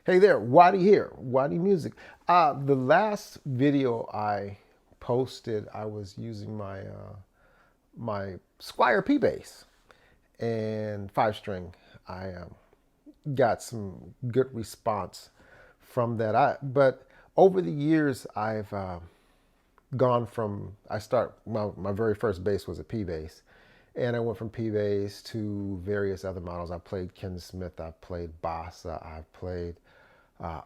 Hey there, Waddy here, Waddy Music. The last video I posted, I was using my Squire P bass and 5 string. I got some good response from that. But over the years, I've gone from my very first bass was a P bass, and I went from P bass to various other models. I played Ken Smith, I played Bossa, I played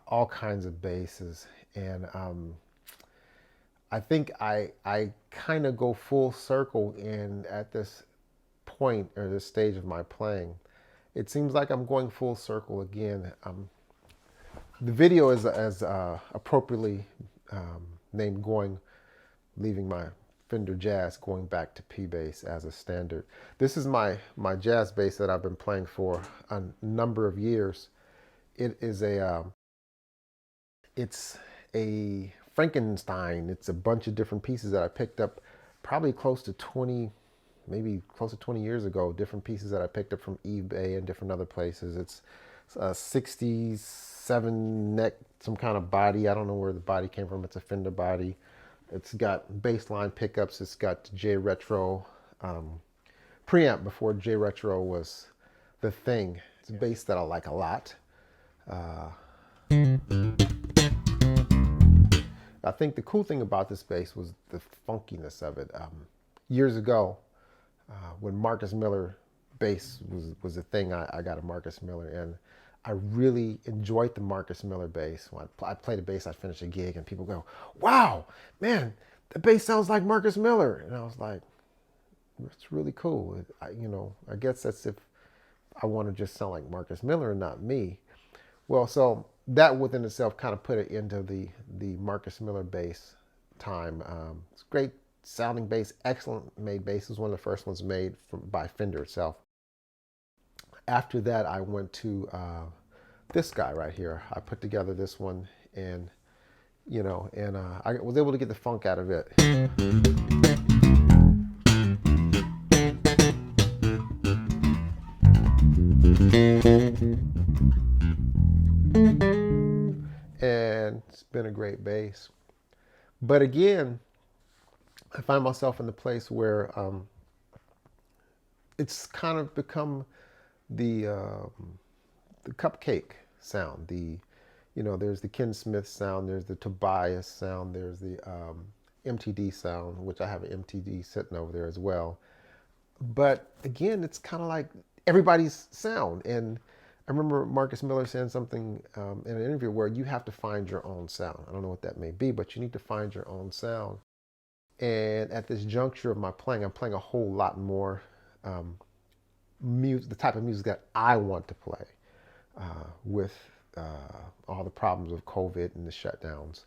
all kinds of basses, and I think I kind of go full circle in at this point or this stage of my playing. It seems like I'm going full circle again. The video is as appropriately named leaving my Fender Jazz, going back to P bass as a standard. This is my jazz bass that I've been playing for a number of years. It is it's a Frankenstein. It's a bunch of different pieces that I picked up probably close to 20, maybe close to 20 years ago. Different pieces that I picked up from eBay and different other places. It's a 67 neck, some kind of body. I don't know where the body came from. It's a Fender body. It's got bass line pickups. It's got J Retro preamp before J Retro was the thing. It's a bass that I like a lot. I think the cool thing about this bass was the funkiness of it. Years ago, when Marcus Miller bass was a thing, I got a Marcus Miller, and I really enjoyed the Marcus Miller bass. When I played a bass, I'd finish a gig, and people go, "Wow, man, the bass sounds like Marcus Miller," and I was like, "It's really cool." I guess that's if I want to just sound like Marcus Miller and not me. Well, so that within itself kind of put it into the Marcus Miller bass time. It's great sounding bass, excellent made bass. It was one of the first ones made by Fender itself. After that, I went to this guy right here. I put together this one, and I was able to get the funk out of it. And it's been a great bass. But again, I find myself in the place where it's kind of become the cupcake sound. There's the Ken Smith sound, there's the Tobias sound, there's the MTD sound, which I have an MTD sitting over there as well. But again, it's kind of like everybody's sound. And I remember Marcus Miller saying something in an interview where you have to find your own sound. I don't know what that may be, but you need to find your own sound. And at this juncture of my playing, I'm playing a whole lot more music, the type of music that I want to play with all the problems of COVID and the shutdowns.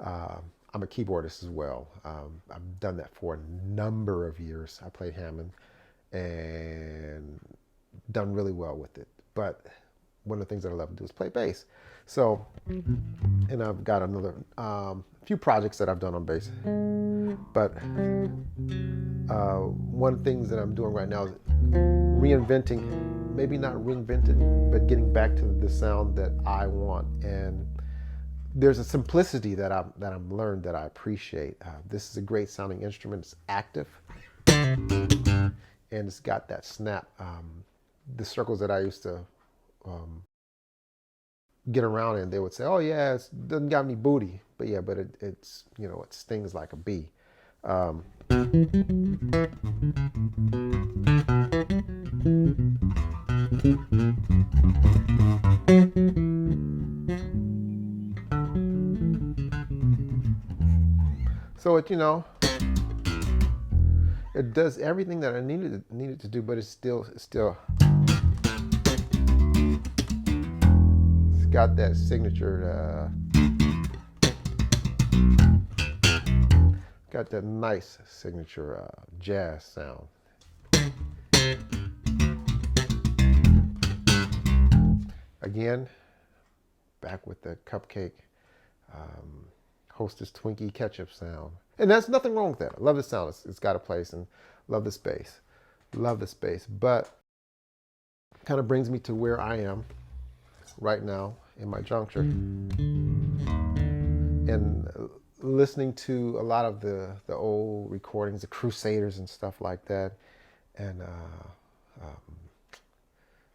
I'm a keyboardist as well. I've done that for a number of years. I played Hammond and done really well with it. But one of the things that I love to do is play bass. So, and I've got another few projects that I've done on bass. But one of the things that I'm doing right now is reinventing, maybe not reinventing, but getting back to the sound that I want. And there's a simplicity that I'm learned that I appreciate. This is a great sounding instrument. It's active, and it's got that snap. The circles that I used to get around in, they would say, "Oh yeah, it doesn't got any booty," but yeah, but it's it stings like a bee. So it does everything that I needed to do, but it's got that signature, got that nice signature jazz sound. Again, back with the cupcake, Hostess Twinkie ketchup sound. And there's nothing wrong with that. I love the sound. It's got a place, and love the space. Love the space. But kind of brings me to where I am. right now in my juncture, and listening to a lot of the old recordings, the Crusaders and stuff like that, and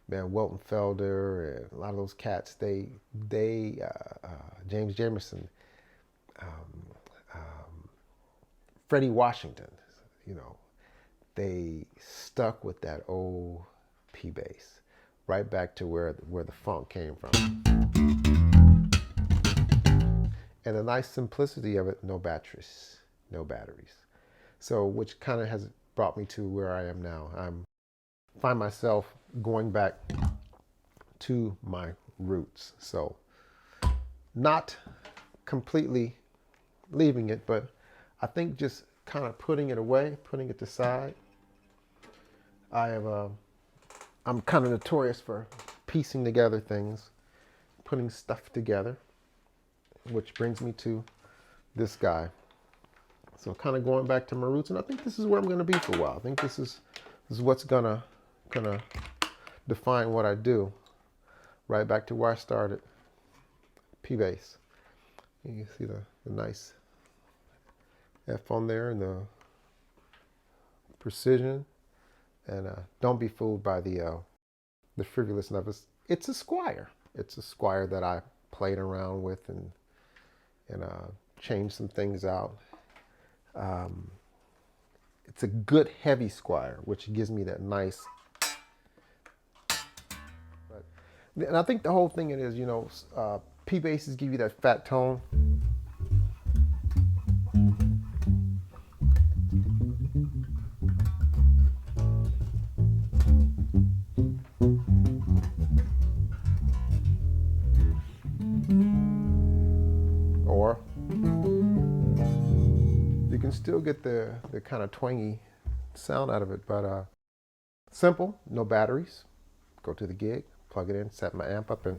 man, Welton Felder and a lot of those cats. James Jamerson, Freddie Washington, you know, they stuck with that old P bass, right back to where the funk came from. And the nice simplicity of it, no batteries, no batteries. So, which kind of has brought me to where I am now. I find myself going back to my roots. So, not completely leaving it, but I think just kind of putting it away, putting it aside. I'm kind of notorious for piecing together things, putting stuff together, which brings me to this guy. So kind of going back to my roots, and I think this is where I'm going to be for a while. I think this is what's gonna define what I do. Right back to where I started, P bass. You can see the nice F on there and the precision. And don't be fooled by the frivolousness of it. It's a Squier. It's a Squier that I played around with and changed some things out. It's a good heavy Squier, which gives me that nice. And I think the whole thing it is, you know, P basses give you that fat tone. Or you can still get the kind of twangy sound out of it, but simple, no batteries. Go to the gig, plug it in, set my amp up, and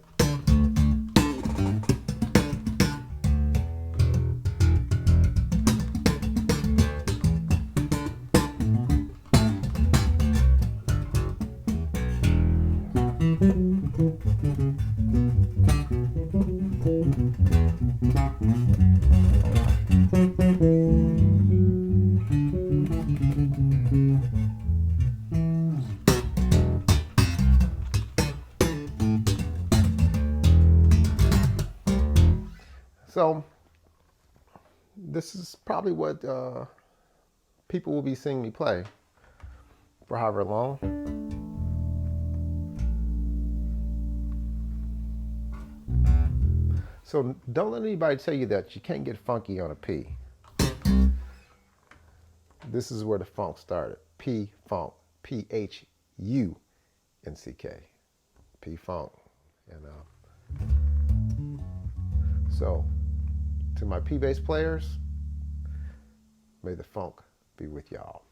so this is probably what people will be seeing me play for however long. So don't let anybody tell you that you can't get funky on a P. This is where the funk started. P funk, P-H-U-N-C-K, P funk, and so to my P bass players, may the funk be with y'all.